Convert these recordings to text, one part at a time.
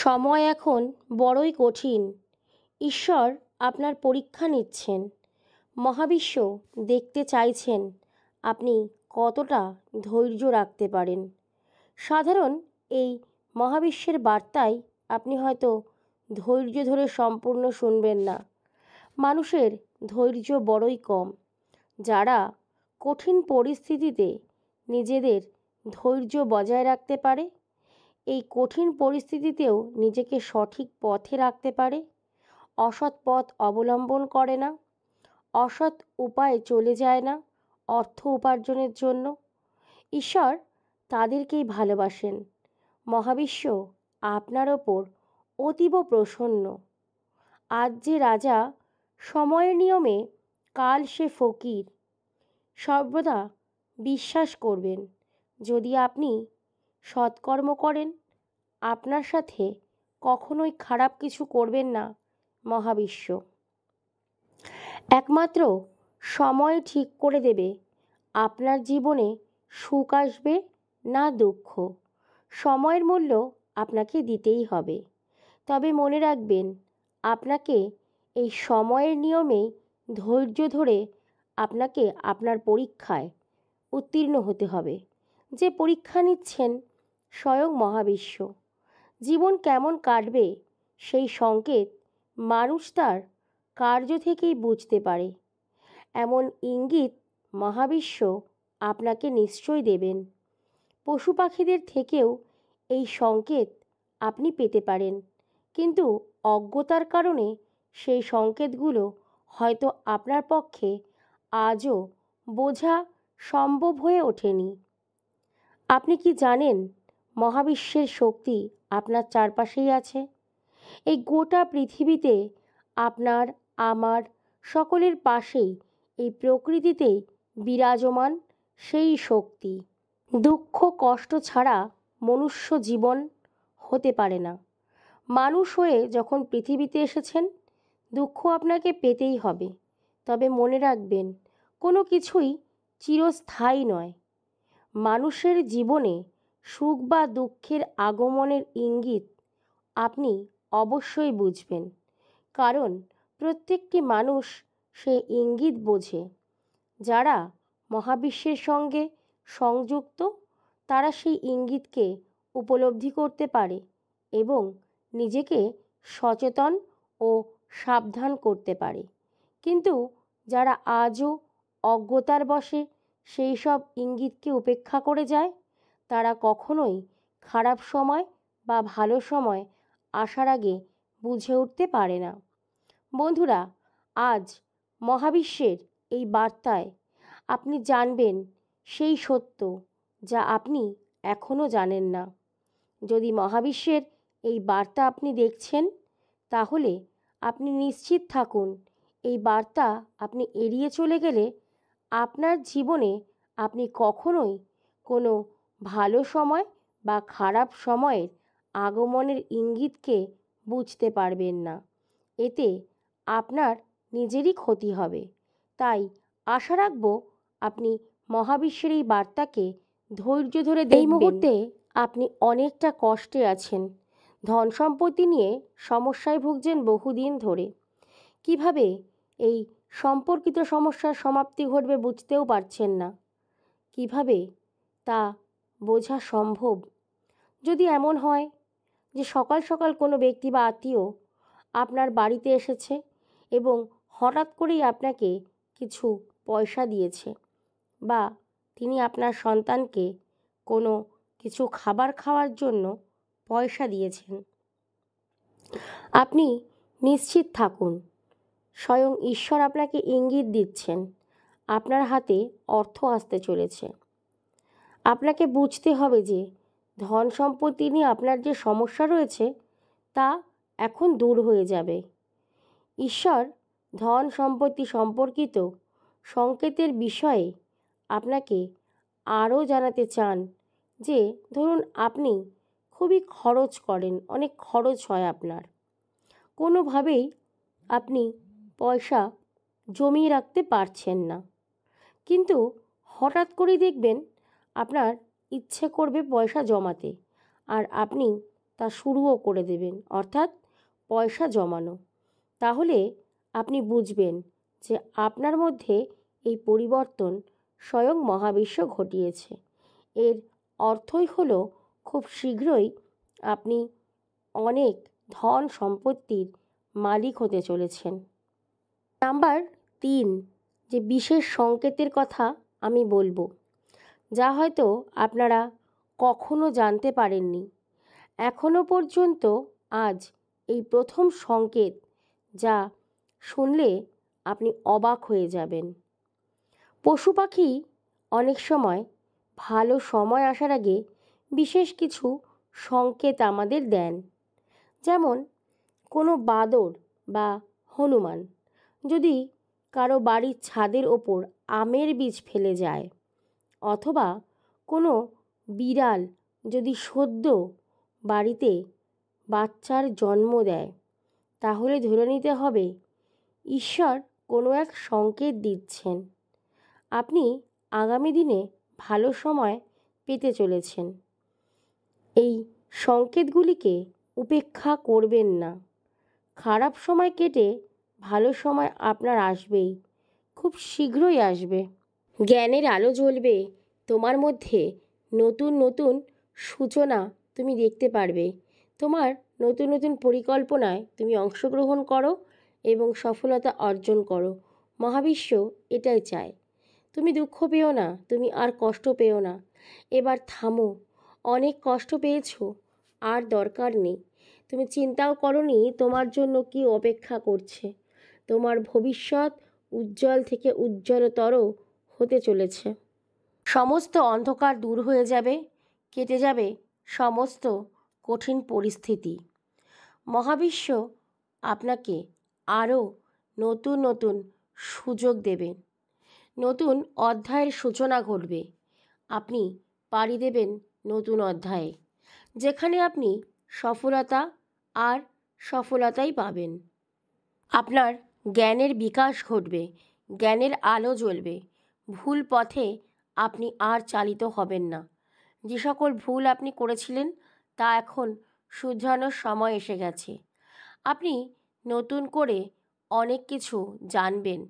সময় এখন বড়ই কঠিন। ঈশ্বর আপনার পরীক্ষা নিচ্ছেন। মহাবিশ্ব দেখতে চাইছেন আপনি কতটা ধৈর্য রাখতে পারেন। সাধারণ এই মহাবিশ্বের বার্তায় আপনি হয়তো ধৈর্য ধরে সম্পূর্ণ শুনবেন না। মানুষের ধৈর্য বড়ই কম। যারা কঠিন পরিস্থিতিতে নিজেদের ধৈর্য বজায় রাখতে পারে, এই কঠিন পরিস্থিতিতেও নিজেকে সঠিক পথে রাখতে পারে, অসৎ পথ অবলম্বন করে না, অসৎ উপায়ে চলে যায় না অর্থ উপার্জনের জন্য, ঈশ্বর তাদেরকেই ভালোবাসেন। মহাবিশ্ব আপনার ওপর অতীব প্রসন্ন। আজ যে রাজা সময়ের নিয়মে, কাল সে ফকির। সর্বদা বিশ্বাস করবেন, যদি আপনি সৎকর্ম করেন, আপনার সাথে কখনোই খারাপ কিছু করবেন না মহাবিশ্ব। একমাত্র সময় ঠিক করে দেবে আপনার জীবনে সুখ আসবে না দুঃখ। সময়ের মূল্য আপনাকে দিতেই হবে। তবে মনে রাখবেন, আপনাকে এই সময়ের নিয়মে ধৈর্য ধরে আপনাকে আপনার পরীক্ষায় উত্তীর্ণ হতে হবে। যে পরীক্ষা নিচ্ছেন স্বয়ং মহাবিশ্ব। জীবন কেমন কাটবে সেই সংকেত মানুষ তার কার্য থেকেই বুঝতে পারে। এমন ইঙ্গিত মহাবিশ্ব আপনাকে নিশ্চয় দেবেন। পশু পাখিদের থেকেও এই সংকেত আপনি পেতে পারেন, কিন্তু অজ্ঞতার কারণে সেই সংকেতগুলো হয়তো আপনার পক্ষে আজও বোঝা সম্ভব হয়ে ওঠেনি। আপনি কি জানেন, মহাবিশ্বের শক্তি আপনার চারপাশেই আছে। এই গোটা পৃথিবীতে আপনার, আমার, সকলের পাশেই এই প্রকৃতিতেই বিরাজমান সেই শক্তি। দুঃখ কষ্ট ছাড়া মনুষ্য জীবন হতে পারে না। মানুষ হয়ে যখন পৃথিবীতে এসেছেন, দুঃখ আপনাকে পেতেই হবে। তবে মনে রাখবেন, কোনো কিছুই চিরস্থায়ী নয়। মানুষের জীবনে সুখ বা দুঃখের আগমনের ইঙ্গিত আপনি অবশ্যই বুঝবেন, কারণ প্রত্যেকটি মানুষ সে ইঙ্গিত বোঝে। যারা মহাবিশ্বের সঙ্গে সংযুক্ত, তারা সেই ইঙ্গিতকে উপলব্ধি করতে পারে এবং নিজেকে সচেতন ও সাবধান করতে পারে। কিন্তু যারা আজও অজ্ঞতার বশে সেই সব ইঙ্গিতকে উপেক্ষা করে যায়, তারা কখনোই খারাপ সময় বা ভালো সময় আসার আগে বুঝে উঠতে পারে না। বন্ধুরা, আজ মহাবিশ্বের এই বার্তায় আপনি জানবেন সেই সত্য যা আপনি এখনও জানেন না। যদি মহাবিশ্বের এই বার্তা আপনি দেখছেন, তাহলে আপনি নিশ্চিত থাকুন, এই বার্তা আপনি এড়িয়ে চলে গেলে আপনার জীবনে আপনি কখনোই কোনো ভালো সময় বা খারাপ সময়ের আগমনের ইঙ্গিতকে বুঝতে পারবেন না। এতে আপনার নিজেরই ক্ষতি হবে। তাই আশা রাখব আপনি মহাবিশ্বের এই বার্তাকে ধৈর্য ধরে দেখবেন। এই মুহূর্তে আপনি অনেকটা কষ্টে আছেন। ধন সম্পত্তি নিয়ে সমস্যায় ভুগছেন বহুদিন ধরে। কিভাবে এই সম্পর্কিত সমস্যার সমাপ্তি ঘটবে বুঝতেও পারছেন না। কিভাবে তা বোঝা সম্ভব? যদি এমন হয় যে সকাল সকাল কোনো ব্যক্তি বা আত্মীয় আপনার বাড়িতে এসেছে এবং হঠাৎ করেই আপনাকে কিছু পয়সা দিয়েছে, বা তিনি আপনার সন্তানকে কোনো কিছু খাবার খাওয়ার জন্য পয়সা দিয়েছেন, আপনি নিশ্চিত থাকুন, স্বয়ং ঈশ্বর আপনাকে ইঙ্গিত দিচ্ছেন আপনার হাতে অর্থ আসতে চলেছে। আপনাকে বুঝতে হবে যে ধন সম্পত্তি নিয়ে আপনার যে সমস্যা রয়েছে তা এখন দূর হয়ে যাবে। ঈশ্বর ধন সম্পত্তি সম্পর্কিত সংকেতের বিষয়ে আপনাকে আরও জানাতে চান যে, ধরুন আপনি খুবই খরচ করেন, অনেক খরচ হয় আপনার, কোনোভাবেই আপনি পয়সা জমিয়ে রাখতে পারছেন না, কিন্তু হঠাৎ করেই দেখবেন আপনার ইচ্ছে করবে পয়সা জমাতে, আর আপনি তা শুরুও করে দেবেন, অর্থাৎ পয়সা জমানো। তাহলে আপনি বুঝবেন যে আপনার মধ্যে এই পরিবর্তন স্বয়ং মহাবিশ্ব ঘটিয়েছে। এর অর্থই হলো খুব শীঘ্রই আপনি অনেক ধন সম্পত্তির মালিক হতে চলেছেন। নাম্বার 3, যে বিশেষ সংকেতের কথা আমি বলবো, যা হয়তো আপনারা কখনো জানতে পারেননি। এখনো পর্যন্ত আজ এই প্রথম সংকেত, যা শুনলে আপনি অবাক হয়ে যাবেন। পশু পাখি অনেক সময় ভালো সময় আসার আগে বিশেষ কিছু সংকেত আমাদের দেন। যেমন কোনো বাদর বা হনুমান যদি কারো বাড়ির ছাদের ওপর আমের বীজ ফেলে যায়, অথবা কোনো বিড়াল যদি সদ্য বাড়িতে বাচ্চার জন্ম দেয়, তাহলে ধরে নিতে হবে ঈশ্বর কোনো এক সংকেত দিচ্ছেন। আপনি আগামী দিনে ভালো সময় পেতে চলেছেন। এই সংকেতগুলিকে উপেক্ষা করবেন না। খারাপ সময় কেটে ভালো সময় আপনার আসবেই, খুব শীঘ্রই আসবে। জ্ঞানের আলো জ্বলবে তোমার মধ্যে, নতুন নতুন সূচনা তুমি দেখতে পারবে। তোমার নতুন নতুন পরিকল্পনায় তুমি অংশগ্রহণ করো এবং সফলতা অর্জন করো। মহাবিশ্ব এটাই চায়। তুমি দুঃখ পেও না, তুমি আর কষ্ট পেও না। এবার থামো। অনেক কষ্ট পেয়েছো, আর দরকার নেই। তুমি চিন্তাও করনি তোমার জন্য কি অপেক্ষা করছে। তোমার ভবিষ্যৎ উজ্জ্বল থেকে উজ্জ্বলতর হতে চলেছে। সমস্ত অন্ধকার দূর হয়ে যাবে, কেটে যাবে সমস্ত কঠিন পরিস্থিতি। মহাবিশ্ব আপনাকে আরও নতুন নতুন সুযোগ দেবেন। নতুন অধ্যায়ের সূচনা ঘটবে। আপনি পাড়ি দেবেন নতুন অধ্যায়ে, যেখানে আপনি সফলতা আর সফলতাই পাবেন। আপনার জ্ঞানের বিকাশ ঘটবে, জ্ঞানের আলো জ্বলবে। ভুল পথে আপনি আর চালিত হবেন না। যে সকল ভুল আপনি করেছিলেন তা এখন শুধরানোর সময় এসে গেছে। আপনি নতুন করে অনেক কিছু জানবেন,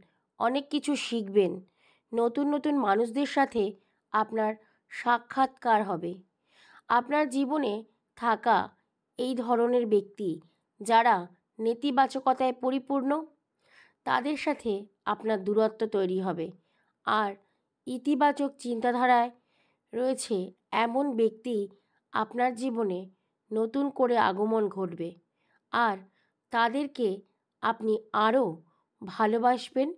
অনেক কিছু শিখবেন। নতুন নতুন মানুষদের সাথে আপনার সাক্ষাৎকার হবে। আপনার জীবনে থাকা এই ধরনের ব্যক্তি যারা নেতিবাচকতায় পরিপূর্ণ, তাদের সাথে আপনার দূরত্ব তৈরি হবে। আর ইতিবাচক চিন্তাধারায় রয়েছে এমন ব্যক্তি আপনার জীবনে নতুন করে আগমন ঘটবে। আর তাদেরকে আপনি আরও ভালোবাসবেন,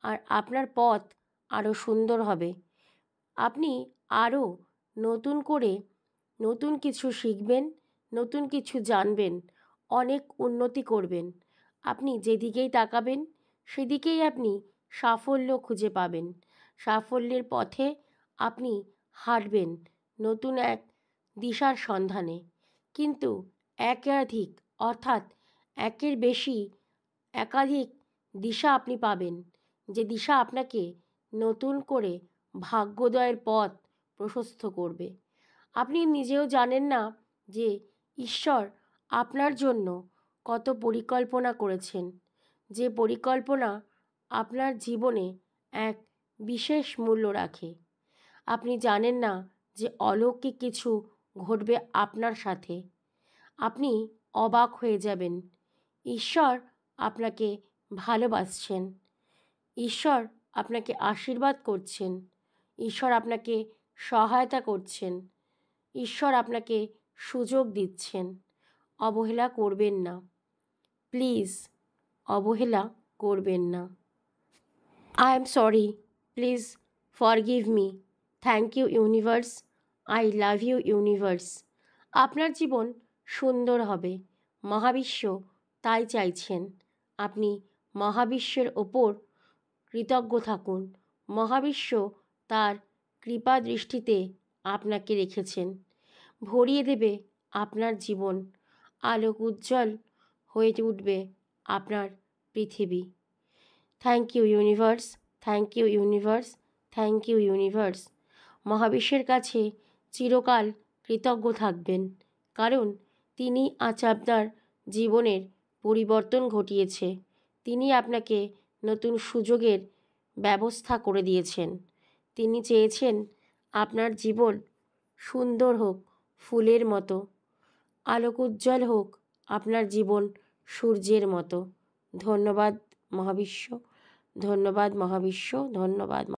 আর আপনার পথ আরও সুন্দর হবে। আপনি আরও নতুন করে নতুন কিছু শিখবেন, নতুন কিছু জানবেন, অনেক উন্নতি করবেন। আপনি যেদিকেই তাকাবেন সেদিকেই আপনি সাফল্য খুঁজে পাবেন। সাফল্যের পথে আপনি হাঁটবেন নতুন এক দিশার সন্ধানে। কিন্তু একাধিক, অর্থাৎ একের বেশি একাধিক দিশা আপনি পাবেন, যে দিশা আপনাকে নতুন করে ভাগ্যোদয়ের পথ প্রশস্ত করবে। আপনি নিজেও জানেন না যে ঈশ্বর আপনার জন্য কত পরিকল্পনা করেছেন, যে পরিকল্পনা আপনার জীবনে এক বিশেষ মূল্য রাখে। আপনি জানেন না যে অলৌকিক কিছু ঘটবে আপনার সাথে। আপনি অবাক হয়ে যাবেন। ঈশ্বর আপনাকে ভালোবাসছেন, ঈশ্বর আপনাকে আশীর্বাদ করছেন, ঈশ্বর আপনাকে সহায়তা করছেন, ঈশ্বর আপনাকে সুযোগ দিচ্ছেন। অবহেলা করবেন না, প্লিজ অবহেলা করবেন না। I am sorry, please forgive me. Thank you universe, I love you universe. আপনার জীবন সুন্দর হবে, মহাবিশ্ব তাই চাইছেন। আপনি মহাবিশ্বের ওপর কৃতজ্ঞ থাকুন। মহাবিশ্ব তার কৃপা দৃষ্টিতে আপনাকে রেখেছেন। ভরিয়ে দেবে আপনার জীবন, আলোক উজ্জ্বল হয়ে উঠবে আপনার পৃথিবী। Thank you universe, thank you universe, thank you universe. মহাবিশ্বের কাছে চিরকাল কৃতজ্ঞ থাকবেন, কারণ তিনি আজ আপনার জীবনের পরিবর্তন ঘটিয়েছে। তিনি আপনাকে নতুন সুযোগের ব্যবস্থা করে দিয়েছেন। তিনি চেয়েছেন আপনার জীবন সুন্দর হোক, ফুলের মতো, আলোক উজ্জ্বল হোক আপনার জীবন সূর্যের মতো। ধন্যবাদ মহাবিশ্ব, ধন্যবাদ মহাবিশ্ব, ধন্যবাদ।